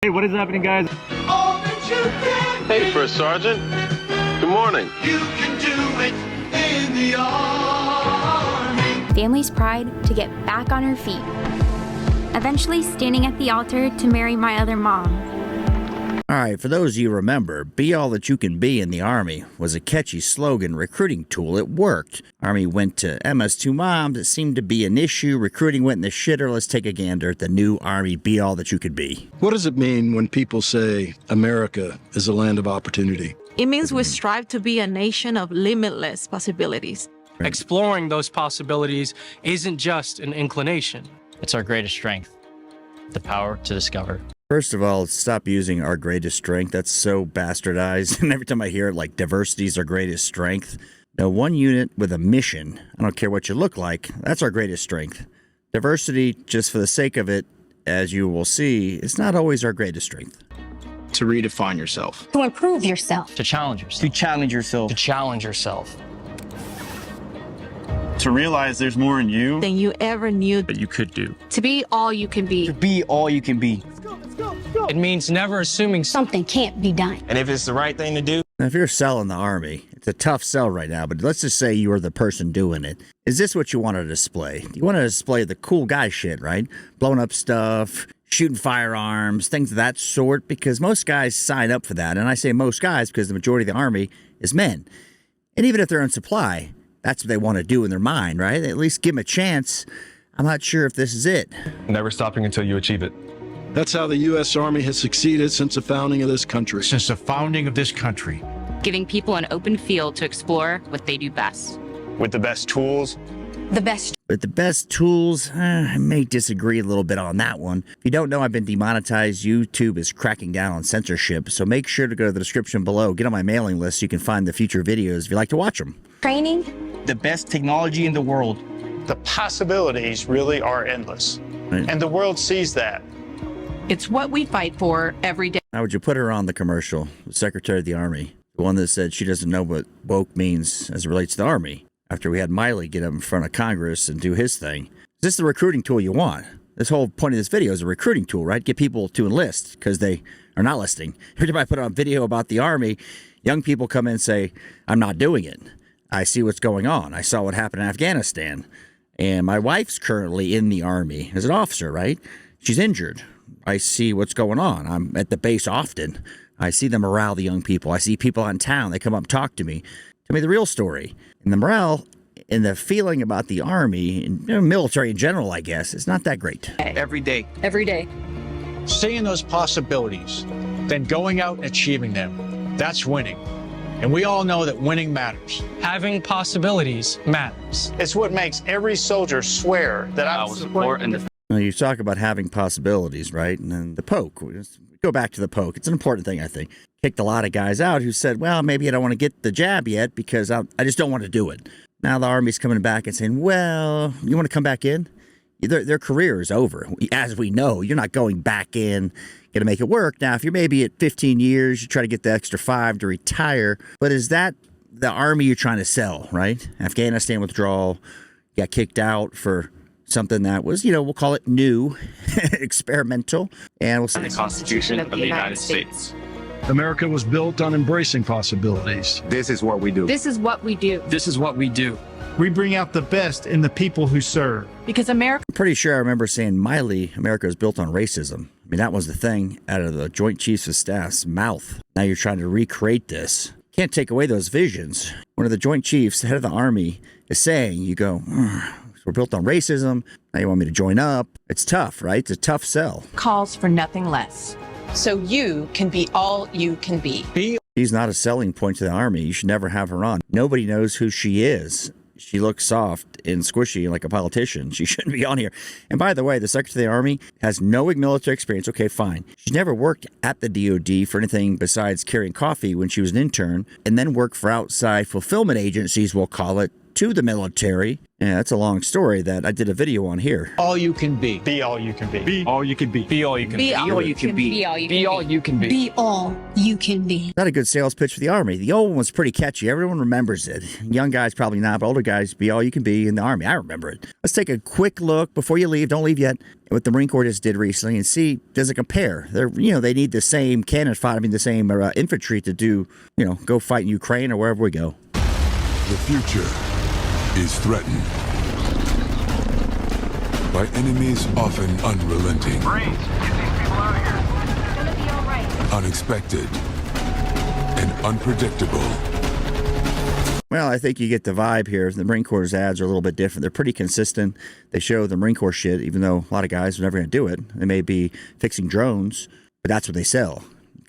Hey, what is happening, guys? Hey, First Sergeant. Good morning. You can do it in the army. Family's pride to get back on her feet. Eventually standing at the altar to marry my other mom. All right, for those of you who remember, Be All That You Can Be in the Army was a catchy slogan recruiting tool. It worked. Army went to MS2 moms. It seemed to be an issue. Recruiting went in the shitter. Let's take a gander at the new Army Be All That You Could Be. What does it mean when people say America is a land of opportunity? It means we strive to be a nation of limitless possibilities. Exploring those possibilities isn't just an inclination. It's our greatest strength, the power to discover. First of all, stop using our greatest strength. That's so bastardized. And every time I hear it, like, diversity is our greatest strength. No, one unit with a mission, I don't care what you look like, that's our greatest strength. Diversity, just for the sake of it, as you will see, is not always our greatest strength. To redefine yourself. To improve yourself. To challenge yourself. To challenge yourself. To challenge yourself. To realize there's more in you than you ever knew that you could do. To be all you can be. To be all you can be. It means never assuming something can't be done. And if it's the right thing to do. Now, if you're selling the Army, it's a tough sell right now, but let's just say you are the person doing it. Is this what you want to display? You want to display the cool guy shit, right? Blowing up stuff, shooting firearms, things of that sort, because most guys sign up for that. And I say most guys because the majority of the Army is men. And even if they're in supply, that's what they want to do in their mind, right? At least give them a chance. I'm not sure if this is it. Never stopping until you achieve it. That's how the U.S. Army has succeeded since the founding of this country. Since the founding of this country. Giving people an open field to explore what they do best. With the best tools. The best. With the best tools, I may disagree a little bit on that one. If you don't know, I've been demonetized. YouTube is cracking down on censorship, so make sure to go to the description below. Get on my mailing list so you can find the future videos if you like to watch them. Training. The best technology in the world. The possibilities really are endless. Right. And the world sees that. It's what we fight for every day. How would you put her on the commercial? The Secretary of the Army. The one that said she doesn't know what woke means as it relates to the Army. After we had Miley get up in front of Congress and do his thing. Is this the recruiting tool you want? This whole point of this video is a recruiting tool, right? Get people to enlist because they are not listening. Every time I put on video about the Army, young people come in and say, I'm not doing it. I see what's going on. I saw what happened in Afghanistan. And my wife's currently in the Army as an officer, right? She's injured. I see what's going on. I'm at the base often. I see the morale of the young people. I see people in town. They come up and talk to me. Tell me the real story. And the morale and the feeling about the Army and military in general, I guess, is not that great. Every day. Every day. Seeing those possibilities, then going out and achieving them. That's winning. And we all know that winning matters. Having possibilities matters. It's what makes every soldier swear that I will support and defend. Now, you talk about having possibilities, right? And then the poke. We go back to the poke. It's an important thing, I think. Kicked a lot of guys out who said, well, maybe I don't want to get the jab yet because I just don't want to do it. Now the Army's coming back and saying, well, you want to come back in? Their career is over. As we know, you're not going back in, going to make it work. Now, if you're maybe at 15 years, you try to get the extra 5 to retire. But is that the Army you're trying to sell, right? Afghanistan withdrawal, got kicked out for something that was, we'll call it new, experimental. And we'll say The Constitution of the United States. America was built on embracing possibilities. This is what we do. This is what we do. This is what we do. We bring out the best in the people who serve. Because America. I'm pretty sure I remember saying, Miley, America is built on racism. I mean, that was the thing out of the Joint Chiefs of Staff's mouth. Now you're trying to recreate this. Can't take away those visions. One of the Joint Chiefs, the head of the Army, is saying, you go, we're built on racism. Now you want me to join up. It's tough, right? It's a tough sell. Calls for nothing less. So you can be all you can be. She's not a selling point to the Army. You should never have her on. Nobody knows who she is. She looks soft and squishy like a politician. She shouldn't be on here. And by the way, the Secretary of the Army has no military experience. Okay, fine. She's never worked at the DOD for anything besides carrying coffee when she was an intern, and then worked for outside fulfillment agencies, we'll call it, to the military. Yeah, that's a long story that I did a video on here. All you can be. Be all you can be. Be all you can be. Be all you can Be be. all you can be. Be all you Be all you can be. Be all you can be. Not a good sales pitch for the Army. The old one was pretty catchy. Everyone remembers it. Young guys probably not, but older guys, be all you can be in the Army. I remember it. Let's take a quick look before you leave. Don't leave yet. What the Marine Corps just did recently and see, does it compare? They need the same cannon fodder, the same infantry to do, go fight in Ukraine or wherever we go. The future is threatened by enemies often unrelenting, unexpected, and unpredictable. Well, I think you get the vibe here. The Marine Corps ads are a little bit different. They're pretty consistent. They show the Marine Corps shit, even though a lot of guys are never going to do it. They may be fixing drones, but that's what they sell.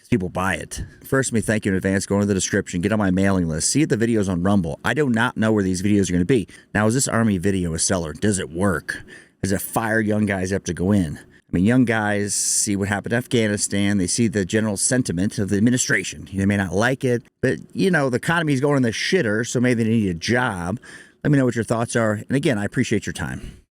People buy it. First, let me thank you in advance. Go into the description, get on my mailing list, see the videos on Rumble. I do not know where these videos are going to be. Now, is this Army video a seller? Does it work? Has it fired young guys up to go in? Young guys see what happened in Afghanistan. They see the general sentiment of the administration. They may not like it, but, the economy is going in the shitter, so maybe they need a job. Let me know what your thoughts are. And again, I appreciate your time.